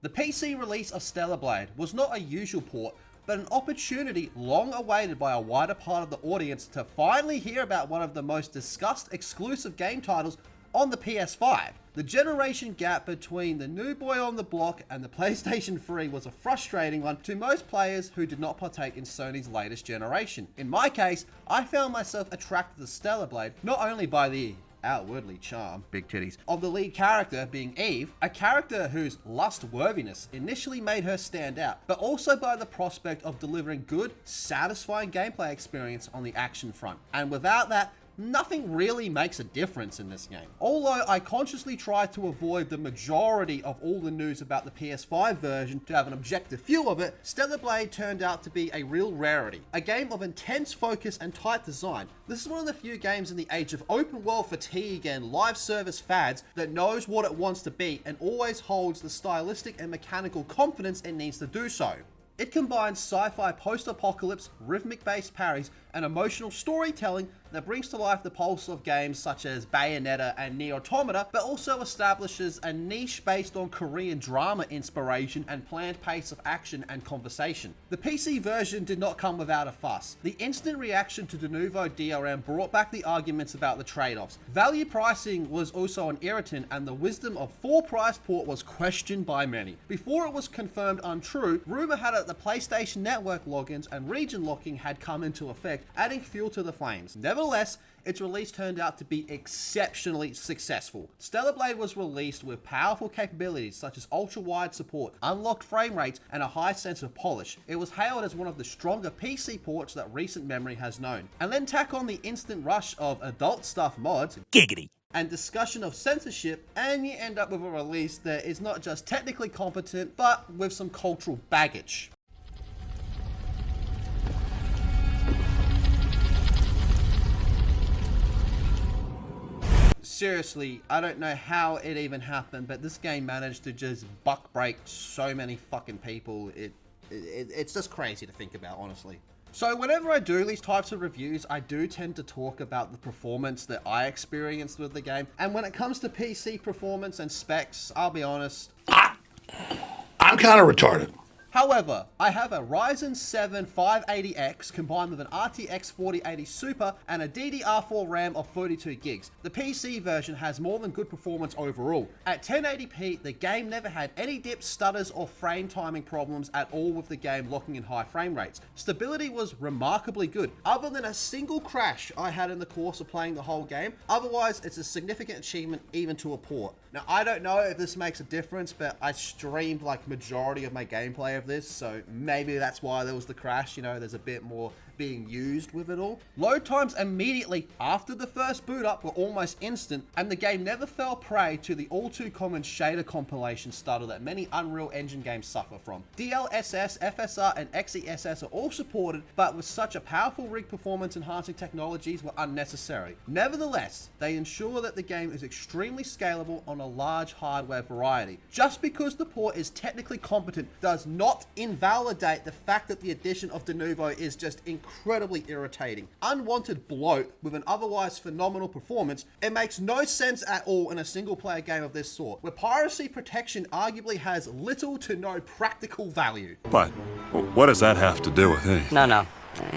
The PC release of Stellar Blade was not a usual port, but an opportunity long awaited by a wider part of the audience to finally hear about one of the most discussed exclusive game titles on the PS5. The generation gap between the new boy on the block and the PlayStation 3 was a frustrating one to most players who did not partake in Sony's latest generation. In my case, I found myself attracted to Stellar Blade not only by the outwardly charm, big titties, of the lead character being Eve, a character whose lust-worthiness initially made her stand out, but also by the prospect of delivering good, satisfying gameplay experience on the action front. And without that, nothing really makes a difference in this game. Although I consciously tried to avoid the majority of all the news about the PS5 version to have an objective view of it, Stellar Blade turned out to be a real rarity. A game of intense focus and tight design. This is one of the few games in the age of open world fatigue and live service fads that knows what it wants to be and always holds the stylistic and mechanical confidence it needs to do so. It combines sci-fi post-apocalypse, rhythmic-based parries, and emotional storytelling that brings to life the pulse of games such as Bayonetta and Nier Automata, but also establishes a niche based on Korean drama inspiration and planned pace of action and conversation. The PC version did not come without a fuss. The instant reaction to de novo DRM brought back the arguments about the trade-offs. Value pricing was also an irritant, and the wisdom of full price port was questioned by many. Before it was confirmed untrue, rumor had it the PlayStation Network logins and region locking had come into effect, adding fuel to the flames. Nevertheless, its release turned out to be exceptionally successful. Stellar Blade was released with powerful capabilities such as ultra-wide support, unlocked frame rates, and a high sense of polish. It was hailed as one of the stronger PC ports that recent memory has known. And then tack on the instant rush of adult stuff mods, giggity, and discussion of censorship, and you end up with a release that is not just technically competent, but with some cultural baggage. Seriously, I don't know how it even happened, but this game managed to just buck break so many fucking people. It's just crazy to think about, honestly. So whenever I do these types of reviews, I do tend to talk about the performance that I experienced with the game. And when it comes to PC performance and specs, I'll be honest, I'm kind of retarded. However, I have a Ryzen 7 580X combined with an RTX 4080 Super and a DDR4 RAM of 32 gigs. The PC version has more than good performance overall. At 1080p, the game never had any dips, stutters, or frame timing problems at all with the game locking in high frame rates. Stability was remarkably good, other than a single crash I had in the course of playing the whole game. Otherwise, it's a significant achievement even to a port. Now, I don't know if this makes a difference, but I streamed like majority of my gameplay of this, so maybe that's why there was the crash. You know, there's a bit more being used with it all. Load times immediately after the first boot up were almost instant, and the game never fell prey to the all too common shader compilation stutter that many Unreal Engine games suffer from. DLSS, FSR, and XeSS are all supported, but with such a powerful rig performance enhancing technologies were unnecessary. Nevertheless, they ensure that the game is extremely scalable on a large hardware variety. Just because the port is technically competent does not invalidate the fact that the addition of de novo is just incredibly irritating. Unwanted bloat with an otherwise phenomenal performance, it makes no sense at all in a single player game of this sort, where piracy protection arguably has little to no practical value. But what does that have to do with anything? No.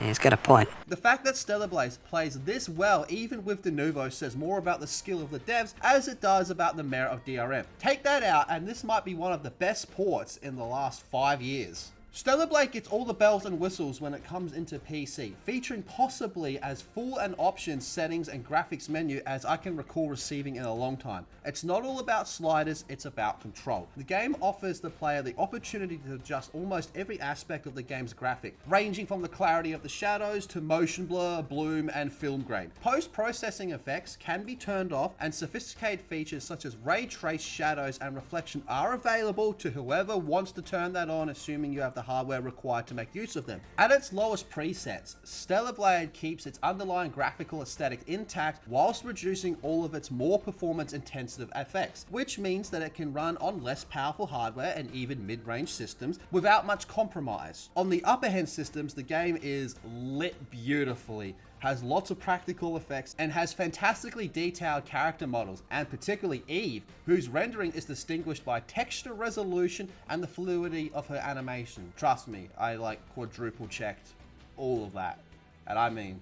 He's got a point. The fact that Stellar Blade plays this well even with de novo says more about the skill of the devs as it does about the merit of DRM. Take that out and this might be one of the best ports in the last 5 years. Stellar Blade gets all the bells and whistles when it comes into PC, featuring possibly as full an options, settings, and graphics menu as I can recall receiving in a long time. It's not all about sliders, it's about control. The game offers the player the opportunity to adjust almost every aspect of the game's graphic, ranging from the clarity of the shadows to motion blur, bloom, and film grain. Post-processing effects can be turned off, and sophisticated features such as ray trace, shadows, and reflection are available to whoever wants to turn that on, assuming you have the hardware required to make use of them. At its lowest presets, Stellar Blade keeps its underlying graphical aesthetic intact whilst reducing all of its more performance-intensive effects, which means that it can run on less powerful hardware and even mid-range systems without much compromise. On the upper-end systems, the game is lit beautifully. has lots of practical effects, and has fantastically detailed character models, and particularly Eve, whose rendering is distinguished by texture resolution and the fluidity of her animation. Trust me, I like quadruple checked all of that. And I mean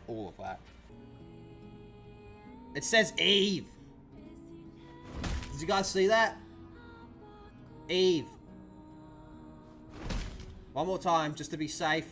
all of that. It says Eve. Did you guys see that? Eve. One more time, just to be safe.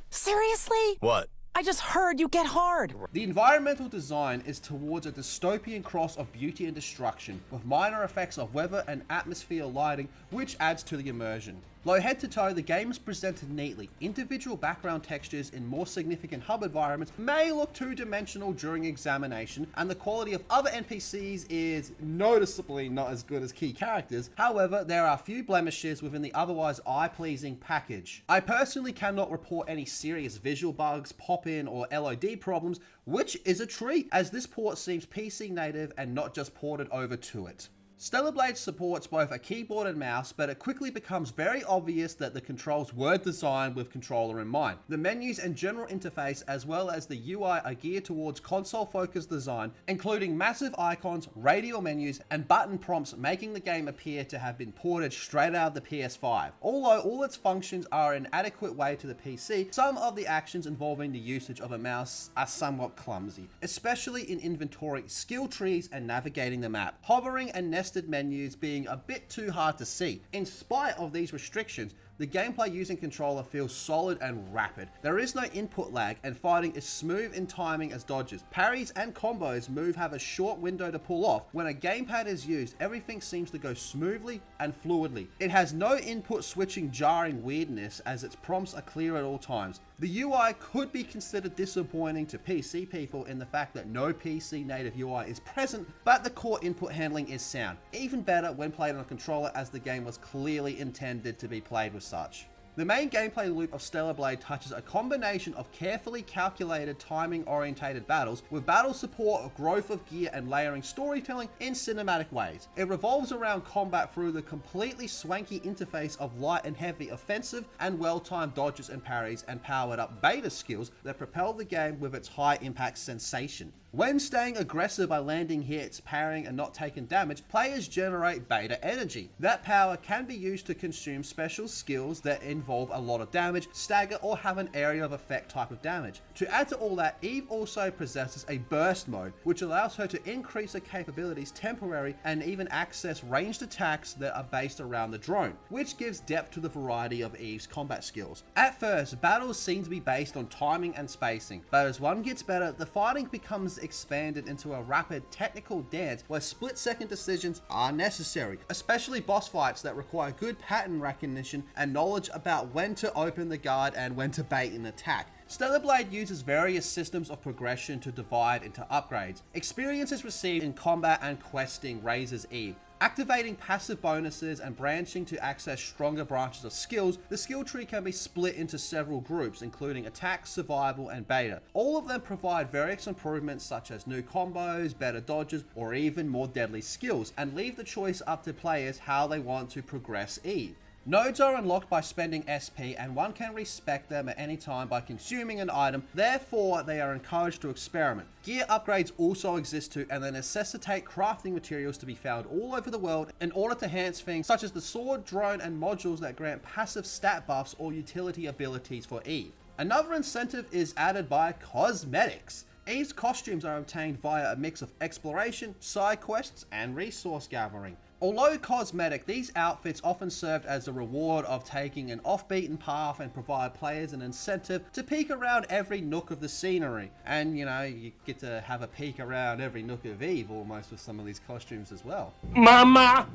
Seriously? What? I just heard you get hard. The environmental design is towards a dystopian cross of beauty and destruction, with minor effects of weather and atmosphere lighting, which adds to the immersion. Though head to toe, the game is presented neatly. Individual background textures in more significant hub environments may look two-dimensional during examination, and the quality of other NPCs is noticeably not as good as key characters. However, there are a few blemishes within the otherwise eye-pleasing package. I personally cannot report any serious visual bugs, pop-in, or LOD problems, which is a treat, as this port seems PC native and not just ported over to it. Stellar Blade supports both a keyboard and mouse, but it quickly becomes very obvious that the controls were designed with controller in mind. The menus and general interface, as well as the UI, are geared towards console-focused design, including massive icons, radial menus, and button prompts, making the game appear to have been ported straight out of the PS5. Although all its functions are an adequate way to the PC, some of the actions involving the usage of a mouse are somewhat clumsy, especially in inventory, skill trees, and navigating the map. Hovering and nesting menus being a bit too hard to see. In spite of these restrictions, the gameplay using controller feels solid and rapid. There is no input lag, and fighting is smooth in timing as dodges. Parries and combos have a short window to pull off. When a gamepad is used, everything seems to go smoothly and fluidly. It has no input switching jarring weirdness, as its prompts are clear at all times. The UI could be considered disappointing to PC people in the fact that no PC native UI is present, but the core input handling is sound. Even better when played on a controller, as the game was clearly intended to be played with such. The main gameplay loop of Stellar Blade touches a combination of carefully calculated timing-orientated battles with battle support, growth of gear, and layering storytelling in cinematic ways. It revolves around combat through the completely swanky interface of light and heavy offensive and well-timed dodges and parries, and powered-up beta skills that propel the game with its high-impact sensation. When staying aggressive by landing hits, parrying, and not taking damage, players generate beta energy. That power can be used to consume special skills that involve a lot of damage, stagger, or have an area of effect type of damage. To add to all that, Eve also possesses a burst mode, which allows her to increase her capabilities temporarily and even access ranged attacks that are based around the drone, which gives depth to the variety of Eve's combat skills. At first, battles seem to be based on timing and spacing, but as one gets better, the fighting becomes expanded into a rapid technical dance where split-second decisions are necessary, especially boss fights that require good pattern recognition and knowledge about when to open the guard and when to bait an attack. Stellar Blade uses various systems of progression to divide into upgrades. Experiences received in combat and questing raises Eve. Activating passive bonuses and branching to access stronger branches of skills, the skill tree can be split into several groups, including attack, survival, and beta. All of them provide various improvements such as new combos, better dodges, or even more deadly skills, and leave the choice up to players how they want to progress Eve. Nodes are unlocked by spending SP, and one can respec them at any time by consuming an item, therefore they are encouraged to experiment. Gear upgrades also exist too, and they necessitate crafting materials to be found all over the world in order to enhance things such as the sword, drone, and modules that grant passive stat buffs or utility abilities for Eve. Another incentive is added by cosmetics. Eve's costumes are obtained via a mix of exploration, side quests, and resource gathering. Although cosmetic, these outfits often served as a reward of taking an off-beaten path and provide players an incentive to peek around every nook of the scenery. And you know, you get to have a peek around every nook of Eve almost with some of these costumes as well. Mama!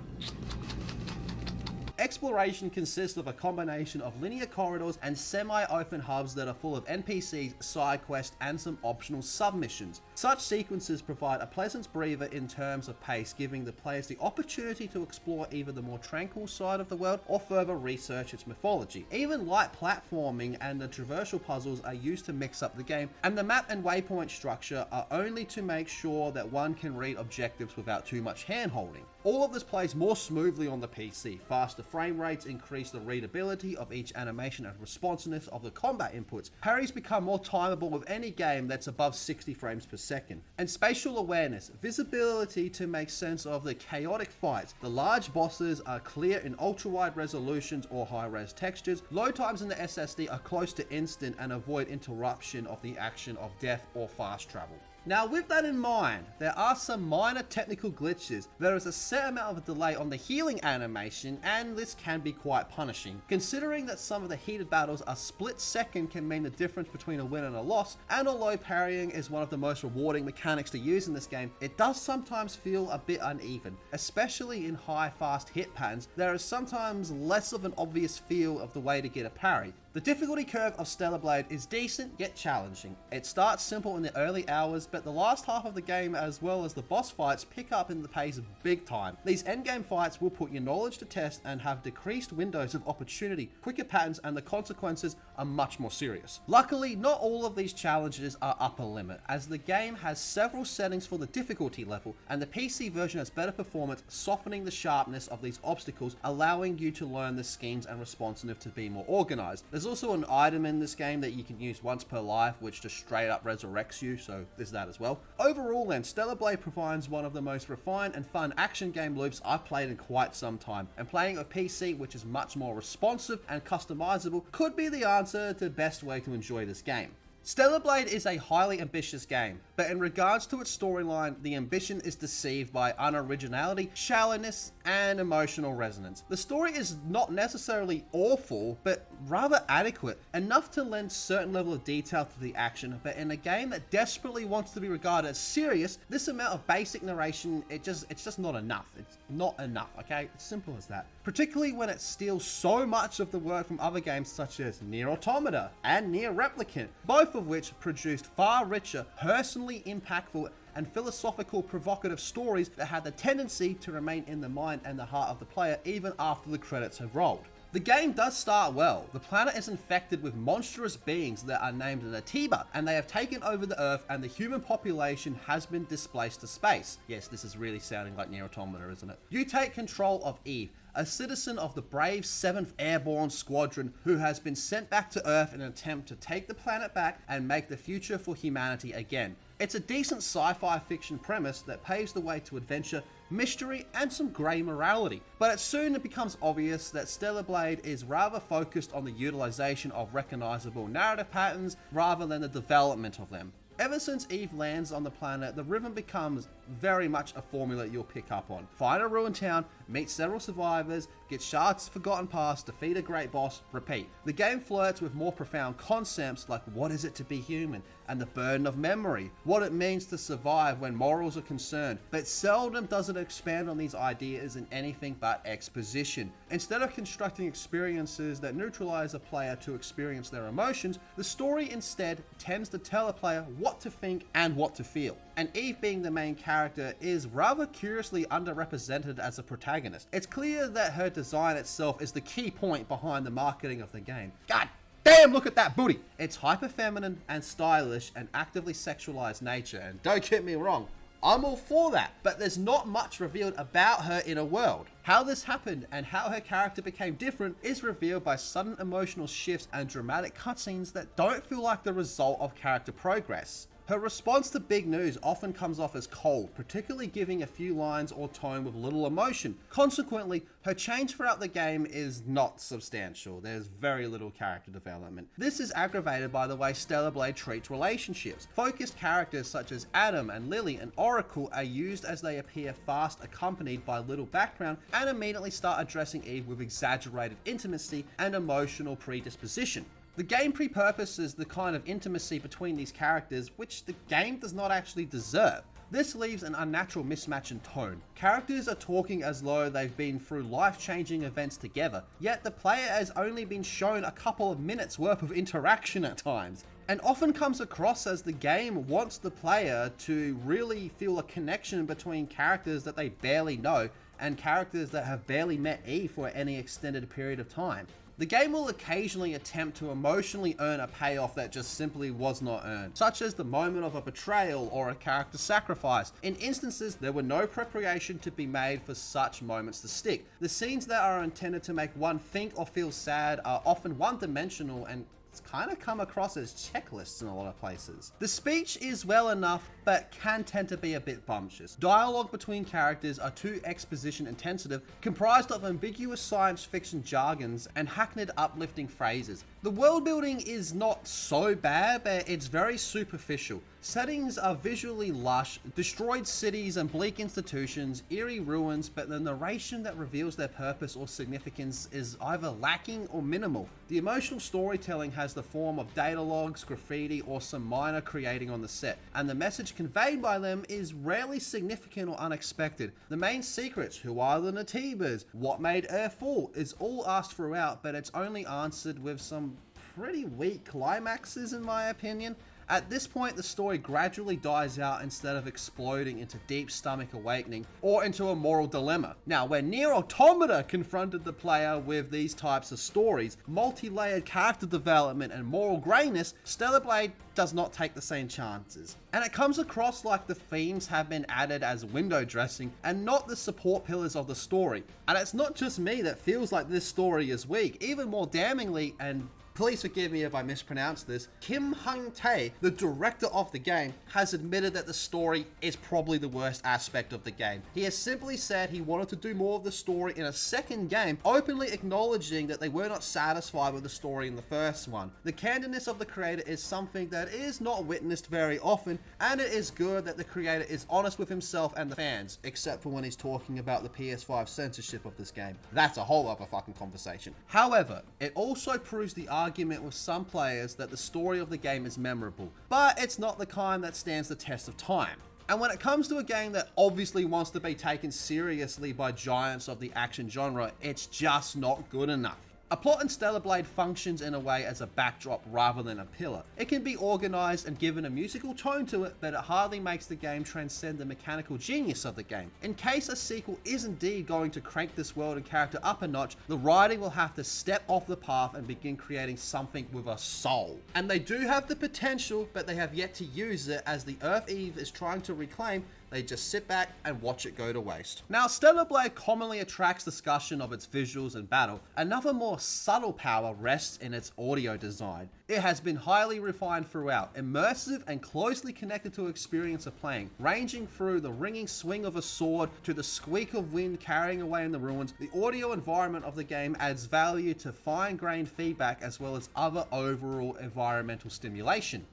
Exploration consists of a combination of linear corridors and semi-open hubs that are full of NPCs, side quests, and some optional submissions. Such sequences provide a pleasant breather in terms of pace, giving the players the opportunity to explore either the more tranquil side of the world or further research its mythology. Even light platforming and the traversal puzzles are used to mix up the game, and the map and waypoint structure are only to make sure that one can read objectives without too much hand-holding. All of this plays more smoothly on the PC, faster frame frame rates increase the readability of each animation and responsiveness of the combat inputs. Parries become more timeable with any game that's above 60 frames per second. And spatial awareness, visibility to make sense of the chaotic fights. The large bosses are clear in ultra-wide resolutions or high-res textures. Load times in the SSD are close to instant and avoid interruption of the action of death or fast travel. Now, with that in mind, there are some minor technical glitches. There is a set amount of delay on the healing animation, and this can be quite punishing. Considering that some of the heated battles are split second can mean the difference between a win and a loss, and although parrying is one of the most rewarding mechanics to use in this game, it does sometimes feel a bit uneven. Especially in high fast hit patterns, there is sometimes less of an obvious feel of the way to get a parry. The difficulty curve of Stellar Blade is decent yet challenging. It starts simple in the early hours, but the last half of the game as well as the boss fights pick up in the pace big time. These endgame fights will put your knowledge to test and have decreased windows of opportunity, quicker patterns, and the consequences are much more serious. Luckily, not all of these challenges are upper limit, as the game has several settings for the difficulty level, and the PC version has better performance, softening the sharpness of these obstacles, allowing you to learn the schemes and responsiveness to be more organized. There's also an item in this game that you can use once per life, which just straight up resurrects you, so there's that as well. Overall then, Stellar Blade provides one of the most refined and fun action game loops I've played in quite some time, and playing a PC which is much more responsive and customizable could be the answer to the best way to enjoy this game. Stellar Blade is a highly ambitious game, but in regards to its storyline, the ambition is deceived by unoriginality, shallowness, and emotional resonance. The story is not necessarily awful, but rather adequate, enough to lend certain level of detail to the action, but in a game that desperately wants to be regarded as serious, this amount of basic narration, it's just not enough. It's not enough, okay? It's simple as that. Particularly when it steals so much of the work from other games such as Nier Automata and Nier Replicant, both of which produced far richer, personally impactful, and philosophical provocative stories that had the tendency to remain in the mind and the heart of the player even after the credits have rolled. The game does start well. The planet is infected with monstrous beings that are named Natiba, and they have taken over the Earth, and the human population has been displaced to space. Yes, this is really sounding like Nier Automata, isn't it? You take control of Eve, a citizen of the brave 7th Airborne Squadron who has been sent back to Earth in an attempt to take the planet back and make the future for humanity again. It's a decent sci-fi fiction premise that paves the way to adventure, mystery, and some grey morality. But it soon becomes obvious that Stellar Blade is rather focused on the utilization of recognizable narrative patterns rather than the development of them. Ever since Eve lands on the planet, the rhythm becomes very much a formula you'll pick up on. Find a ruined town, meet several survivors, get shards of forgotten past, defeat a great boss, repeat. The game flirts with more profound concepts like what is it to be human, and the burden of memory, what it means to survive when morals are concerned, but seldom does it expand on these ideas in anything but exposition. Instead of constructing experiences that neutralize a player to experience their emotions, the story instead tends to tell a player what to think and what to feel. And Eve, being the main character, is rather curiously underrepresented as a protagonist. It's clear that her design itself is the key point behind the marketing of the game. God damn, look at that booty! It's hyper feminine and stylish and actively sexualized nature, and don't get me wrong, I'm all for that, but there's not much revealed about her inner world. How this happened and how her character became different is revealed by sudden emotional shifts and dramatic cutscenes that don't feel like the result of character progress. Her response to big news often comes off as cold, particularly giving a few lines or tone with little emotion. Consequently, her change throughout the game is not substantial. There's very little character development. This is aggravated by the way Stellar Blade treats relationships. Focused characters such as Adam and Lily and Oracle are used as they appear fast, accompanied by little background, and immediately start addressing Eve with exaggerated intimacy and emotional predisposition. The game pre-purposes the kind of intimacy between these characters which the game does not actually deserve. This leaves an unnatural mismatch in tone. Characters are talking as though they've been through life-changing events together, yet the player has only been shown a couple of minutes worth of interaction at times, and often comes across as the game wants the player to really feel a connection between characters that they barely know and characters that have barely met Eve for any extended period of time. The game will occasionally attempt to emotionally earn a payoff that just simply was not earned, such as the moment of a betrayal or a character sacrifice. In instances, there were no preparation to be made for such moments to stick. The scenes that are intended to make one think or feel sad are often one-dimensional and kind of come across as checklists in a lot of places. The speech is well enough, but can tend to be a bit bumptious. Dialogue between characters are too exposition intensive, comprised of ambiguous science fiction jargons and hackneyed uplifting phrases. The world building is not so bad, but it's very superficial. Settings are visually lush, destroyed cities and bleak institutions, eerie ruins, but the narration that reveals their purpose or significance is either lacking or minimal. The emotional storytelling has the form of data logs, graffiti, or some minor creating on the set, and the message conveyed by them is rarely significant or unexpected. The main secrets, who are the Natibas, what made Earth fall, is all asked throughout, but it's only answered with some pretty weak climaxes in my opinion. At this point, the story gradually dies out instead of exploding into deep stomach awakening or into a moral dilemma. Now, when Nier Automata confronted the player with these types of stories, multi-layered character development and moral greyness, Stellar Blade does not take the same chances. And it comes across like the themes have been added as window dressing and not the support pillars of the story. And it's not just me that feels like this story is weak. Even more damningly, and please forgive me if I mispronounce this, Kim Hung-tae, the director of the game, has admitted that the story is probably the worst aspect of the game. He has simply said he wanted to do more of the story in a second game, openly acknowledging that they were not satisfied with the story in the first one. The candidness of the creator is something that is not witnessed very often, and it is good that the creator is honest with himself and the fans, except for when he's talking about the PS5 censorship of this game. That's a whole other fucking conversation. However, it also proves the argument with some players that the story of the game is memorable, but it's not the kind that stands the test of time. And when it comes to a game that obviously wants to be taken seriously by giants of the action genre, it's just not good enough. A plot in Stellar Blade functions in a way as a backdrop rather than a pillar. It can be organized and given a musical tone to it, but it hardly makes the game transcend the mechanical genius of the game. In case a sequel is indeed going to crank this world and character up a notch, the writing will have to step off the path and begin creating something with a soul. And they do have the potential, but they have yet to use it, as the Earth Eve is trying to reclaim. They just sit back and watch it go to waste. Now, Stellar Blade commonly attracts discussion of its visuals and battle. Another more subtle power rests in its audio design. It has been highly refined throughout, immersive and closely connected to experience of playing, ranging through the ringing swing of a sword to the squeak of wind carrying away in the ruins. The audio environment of the game adds value to fine-grained feedback as well as other overall environmental stimulation.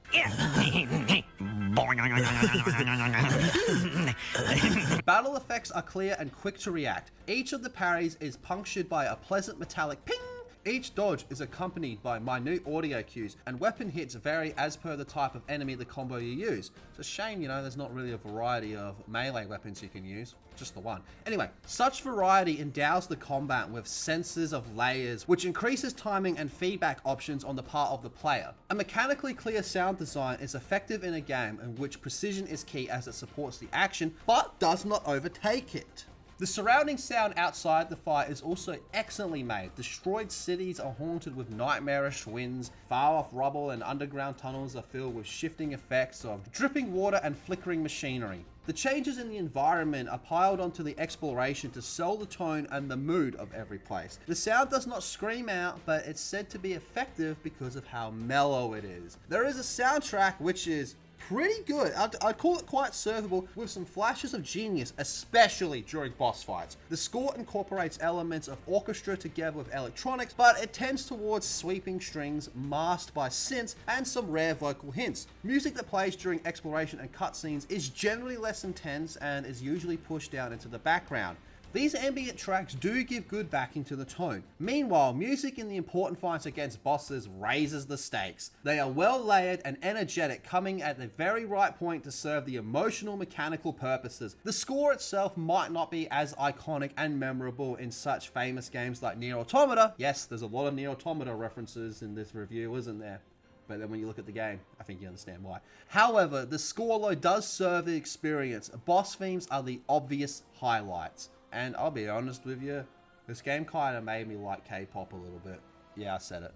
Battle effects are clear and quick to react. Each of the parries is punctured by a pleasant metallic ping. Each dodge is accompanied by minute audio cues, and weapon hits vary as per the type of enemy the combo you use. It's a shame, there's not really a variety of melee weapons you can use, just the one. Anyway, such variety endows the combat with senses of layers, which increases timing and feedback options on the part of the player. A mechanically clear sound design is effective in a game in which precision is key as it supports the action, but does not overtake it. The surrounding sound outside the fight is also excellently made. Destroyed cities are haunted with nightmarish winds, far-off rubble and underground tunnels are filled with shifting effects of dripping water and flickering machinery. The changes in the environment are piled onto the exploration to sell the tone and the mood of every place. The sound does not scream out, but it's said to be effective because of how mellow it is. There is a soundtrack which is pretty good. I'd call it quite serviceable, with some flashes of genius, especially during boss fights. The score incorporates elements of orchestra together with electronics, but it tends towards sweeping strings masked by synths and some rare vocal hints. Music that plays during exploration and cutscenes is generally less intense and is usually pushed down into the background. These ambient tracks do give good backing to the tone. Meanwhile, music in the important fights against bosses raises the stakes. They are well layered and energetic, coming at the very right point to serve the emotional mechanical purposes. The score itself might not be as iconic and memorable in such famous games like Nier Automata. Yes, there's a lot of Nier Automata references in this review, isn't there? But then when you look at the game, I think you understand why. However, the score though does serve the experience. Boss themes are the obvious highlights. And I'll be honest with you, this game kind of made me like K-pop a little bit. Yeah, I said it.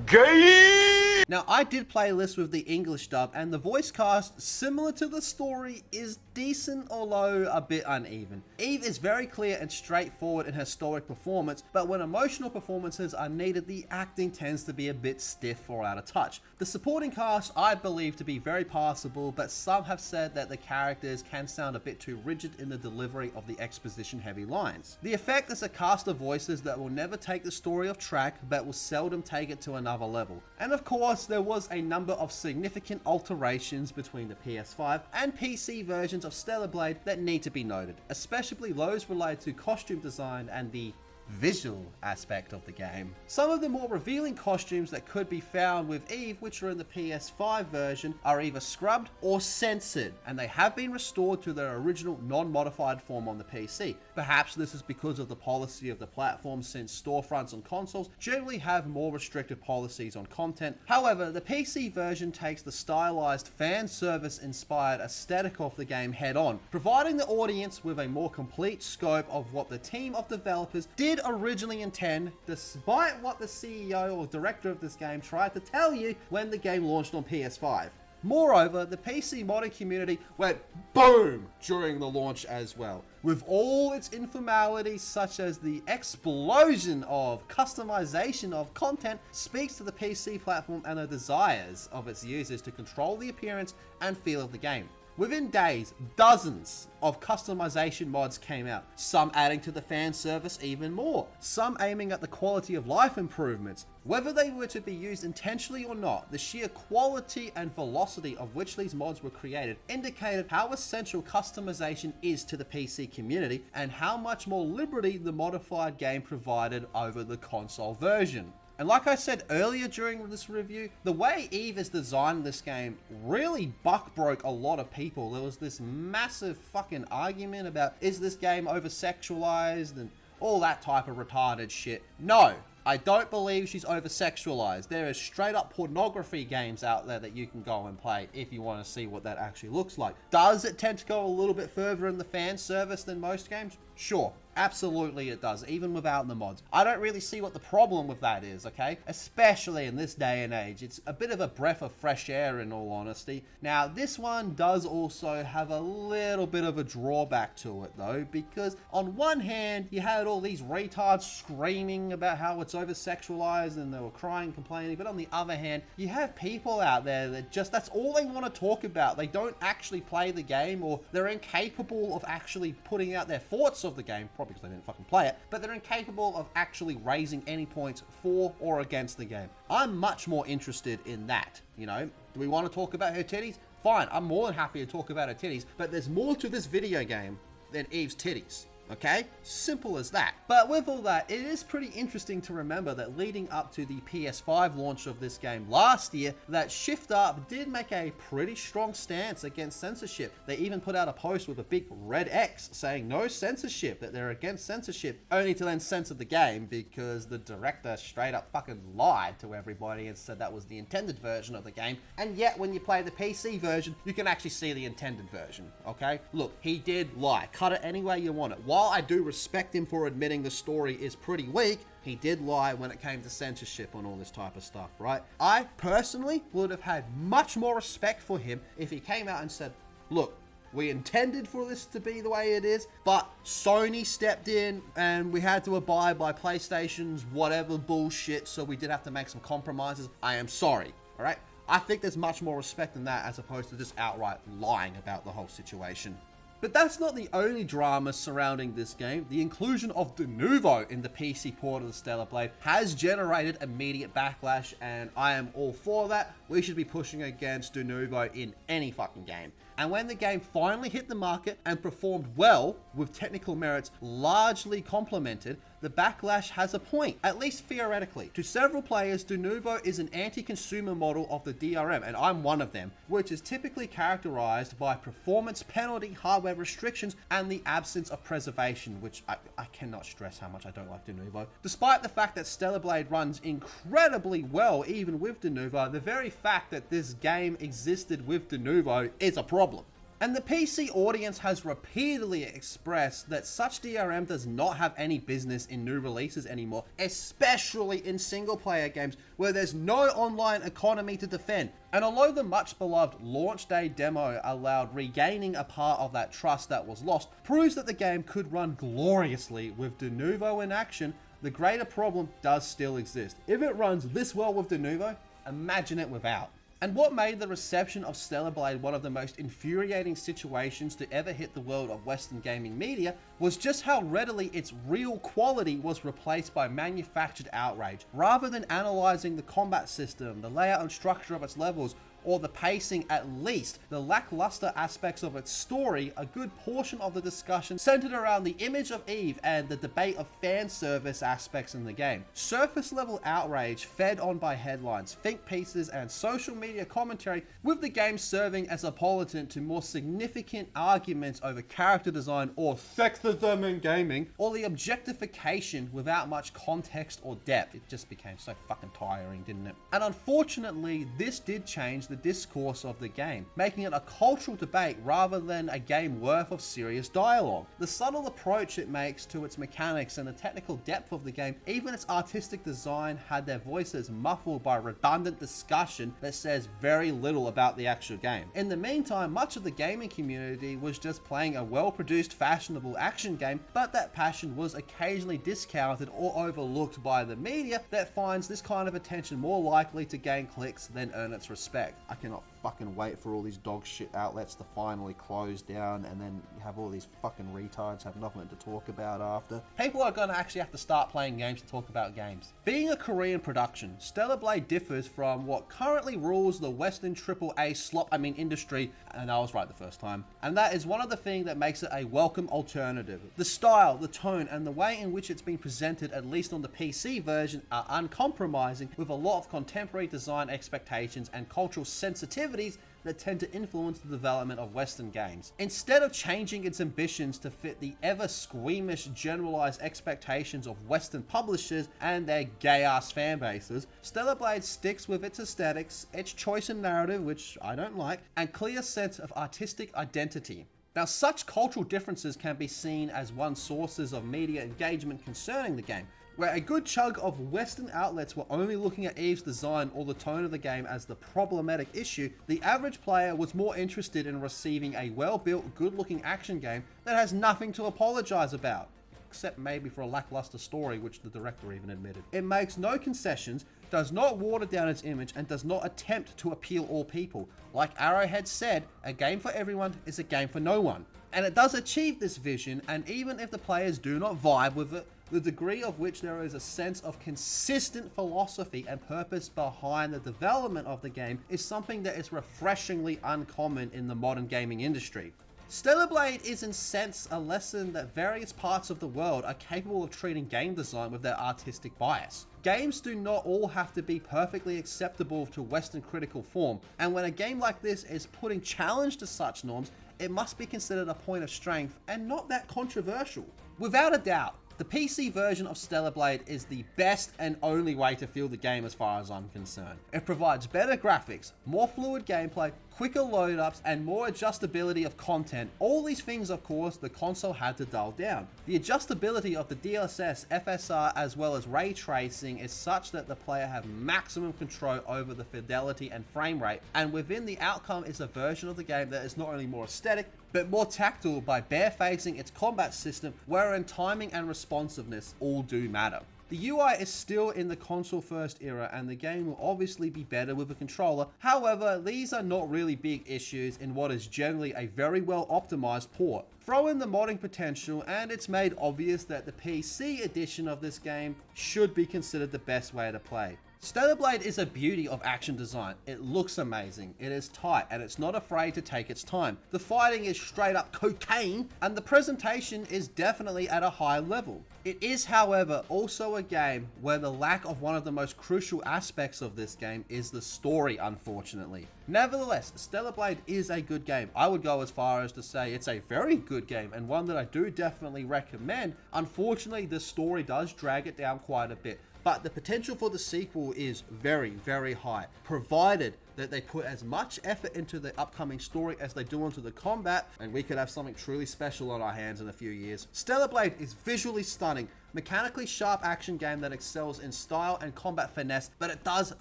Gay! Now, I did play this with the English dub, and the voice cast, similar to the story, is decent, although a bit uneven. Eve is very clear and straightforward in her stoic performance, but when emotional performances are needed, the acting tends to be a bit stiff or out of touch. The supporting cast I believe to be very passable, but some have said that the characters can sound a bit too rigid in the delivery of the exposition-heavy lines. The effect is a cast of voices that will never take the story off track, but will seldom take it to another level. And of course, there was a number of significant alterations between the PS5 and PC versions of Stellar Blade that need to be noted, especially those related to costume design and the visual aspect of the game. Some of the more revealing costumes that could be found with Eve, which are in the PS5 version, are either scrubbed or censored, and they have been restored to their original non-modified form on the PC. Perhaps this is because of the policy of the platform, since storefronts on consoles generally have more restrictive policies on content. However, the PC version takes the stylized fan service inspired aesthetic of the game head on, providing the audience with a more complete scope of what the team of developers did originally intend, despite what the CEO or director of this game tried to tell you when the game launched on PS5. Moreover, the PC modding community went boom during the launch as well, with all its informalities such as the explosion of customization of content speaks to the PC platform and the desires of its users to control the appearance and feel of the game. Within days, dozens of customization mods came out, some adding to the fan service even more, some aiming at the quality of life improvements. Whether they were to be used intentionally or not, the sheer quality and velocity of which these mods were created indicated how essential customization is to the PC community and how much more liberty the modified game provided over the console version. And like I said earlier during this review, the way Eve is designed in this game really broke a lot of people. There was this massive fucking argument about, is this game over-sexualized and all that type of retarded shit. No, I don't believe she's over-sexualized. There is straight up pornography games out there that you can go and play if you want to see what that actually looks like. Does it tend to go a little bit further in the fan service than most games? Sure. Absolutely it does, even without the mods. I don't really see what the problem with that is, okay? Especially in this day and age. It's a bit of a breath of fresh air in all honesty. Now, this one does also have a little bit of a drawback to it though, because on one hand, you had all these retards screaming about how it's over-sexualized and they were crying, complaining, but on the other hand, you have people out there that just, that's all they want to talk about. They don't actually play the game, or they're incapable of actually putting out their thoughts of the game, because they didn't fucking play it, but they're incapable of actually raising any points for or against the game. I'm much more interested in that, you know? Do we want to talk about her titties? Fine, I'm more than happy to talk about her titties, but there's more to this video game than Eve's titties. Okay? Simple as that. But with all that, it is pretty interesting to remember that leading up to the PS5 launch of this game last year, that Shift Up did make a pretty strong stance against censorship. They even put out a post with a big red X saying no censorship, that they're against censorship, only to then censor the game because the director straight up fucking lied to everybody and said that was the intended version of the game. And yet when you play the PC version, you can actually see the intended version, okay? Look, he did lie. Cut it any way you want it. While I do respect him for admitting the story is pretty weak, he did lie when it came to censorship on all this type of stuff, right? I personally would have had much more respect for him if he came out and said, look, we intended for this to be the way it is, but Sony stepped in and we had to abide by PlayStation's whatever bullshit, so we did have to make some compromises. I am sorry, all right? I think there's much more respect in that as opposed to just outright lying about the whole situation. But that's not the only drama surrounding this game. The inclusion of De Nouveau in the PC port of the Stellar Blade has generated immediate backlash, and I am all for that. We should be pushing against De Nouveau in any fucking game. And when the game finally hit the market and performed well, with technical merits largely complemented, the backlash has a point, at least theoretically. To several players, De Nouveau is an anti-consumer model of the DRM, and I'm one of them, which is typically characterized by performance penalty, hardware restrictions, and the absence of preservation, which I cannot stress how much I don't like De Nouveau. Despite the fact that Stellar Blade runs incredibly well even with De Nouveau, the very fact that this game existed with De Nouveau is a problem. And the PC audience has repeatedly expressed that such DRM does not have any business in new releases anymore, especially in single player games where there's no online economy to defend. And although the much beloved launch day demo allowed regaining a part of that trust that was lost, proves that the game could run gloriously with De Novo in action, the greater problem does still exist. If it runs this well with De Novo, imagine it without. And what made the reception of Stellar Blade one of the most infuriating situations to ever hit the world of Western gaming media was just how readily its real quality was replaced by manufactured outrage. Rather than analyzing the combat system, the layout and structure of its levels, or the pacing, at least the lackluster aspects of its story, a good portion of the discussion centered around the image of Eve and the debate of fan service aspects in the game. Surface level outrage fed on by headlines, think pieces, and social media commentary, with the game serving as a polliton to more significant arguments over character design or sexism in gaming, or the objectification without much context or depth. It just became so fucking tiring, didn't it? And unfortunately, this did change the discourse of the game, making it a cultural debate rather than a game worth of serious dialogue. The subtle approach it makes to its mechanics and the technical depth of the game, even its artistic design, had their voices muffled by redundant discussion that says very little about the actual game. In the meantime, much of the gaming community was just playing a well-produced, fashionable action game, but that passion was occasionally discounted or overlooked by the media that finds this kind of attention more likely to gain clicks than earn its respect. I cannot fucking wait for all these dog shit outlets to finally close down, and then you have all these fucking retards have nothing to talk about after. People are gonna actually have to start playing games to talk about games. Being a Korean production, Stellar Blade differs from what currently rules the Western AAA industry, and I was right the first time. And that is one of the things that makes it a welcome alternative. The style, the tone, and the way in which it's been presented, at least on the PC version, are uncompromising, with a lot of contemporary design expectations and cultural sensitivities that tend to influence the development of Western games. Instead of changing its ambitions to fit the ever squeamish generalized expectations of Western publishers and their gay-ass fan bases, Stellar Blade sticks with its aesthetics, its choice in narrative, which I don't like, and clear sense of artistic identity. Now, such cultural differences can be seen as one sources of media engagement concerning the game, where a good chunk of Western outlets were only looking at Eve's design or the tone of the game as the problematic issue. The average player was more interested in receiving a well-built, good-looking action game that has nothing to apologize about, except maybe for a lackluster story, which the director even admitted. It makes no concessions, does not water down its image, and does not attempt to appeal all people. Like Arrowhead said, a game for everyone is a game for no one. And it does achieve this vision, and even if the players do not vibe with it, the degree of which there is a sense of consistent philosophy and purpose behind the development of the game is something that is refreshingly uncommon in the modern gaming industry. Stellar Blade is in sense a lesson that various parts of the world are capable of treating game design with their artistic bias. Games do not all have to be perfectly acceptable to Western critical form, and when a game like this is putting challenge to such norms, it must be considered a point of strength and not that controversial. Without a doubt, the PC version of Stellar Blade is the best and only way to feel the game as far as I'm concerned. It provides better graphics, more fluid gameplay, quicker load ups, and more adjustability of content. All these things, of course, the console had to dial down. The adjustability of the DLSS, FSR, as well as ray tracing is such that the player have maximum control over the fidelity and frame rate, and within the outcome is a version of the game that is not only more aesthetic, but more tactile by barefacing its combat system, wherein timing and responsiveness all do matter. The UI is still in the console first era, and the game will obviously be better with a controller. However, these are not really big issues in what is generally a very well optimized port. Throw in the modding potential and it's made obvious that the PC edition of this game should be considered the best way to play. Stellar Blade is a beauty of action design. It looks amazing, it is tight, and it's not afraid to take its time. The fighting is straight up cocaine, and the presentation is definitely at a high level. It is, however, also a game where the lack of one of the most crucial aspects of this game is the story, unfortunately. Nevertheless, Stellar Blade is a good game. I would go as far as to say it's a very good game, and one that I do definitely recommend. Unfortunately, the story does drag it down quite a bit, but the potential for the sequel is very, very high, provided that they put as much effort into the upcoming story as they do into the combat, and we could have something truly special on our hands in a few years. Stellar Blade is visually stunning, mechanically sharp action game that excels in style and combat finesse, but it does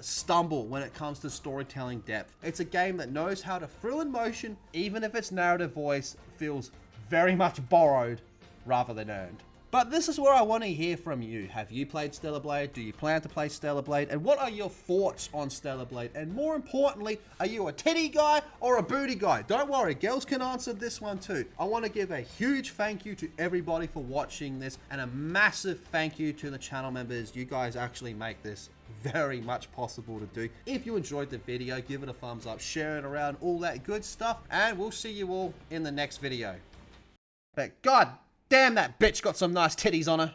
stumble when it comes to storytelling depth. It's a game that knows how to thrill in motion, even if its narrative voice feels very much borrowed rather than earned. But this is where I want to hear from you. Have you played Stellar Blade? Do you plan to play Stellar Blade? And what are your thoughts on Stellar Blade? And more importantly, are you a titty guy or a booty guy? Don't worry, girls can answer this one too. I want to give a huge thank you to everybody for watching this, and a massive thank you to the channel members. You guys actually make this very much possible to do. If you enjoyed the video, give it a thumbs up, share it around, all that good stuff, and we'll see you all in the next video. But god damn, that bitch got some nice titties on her.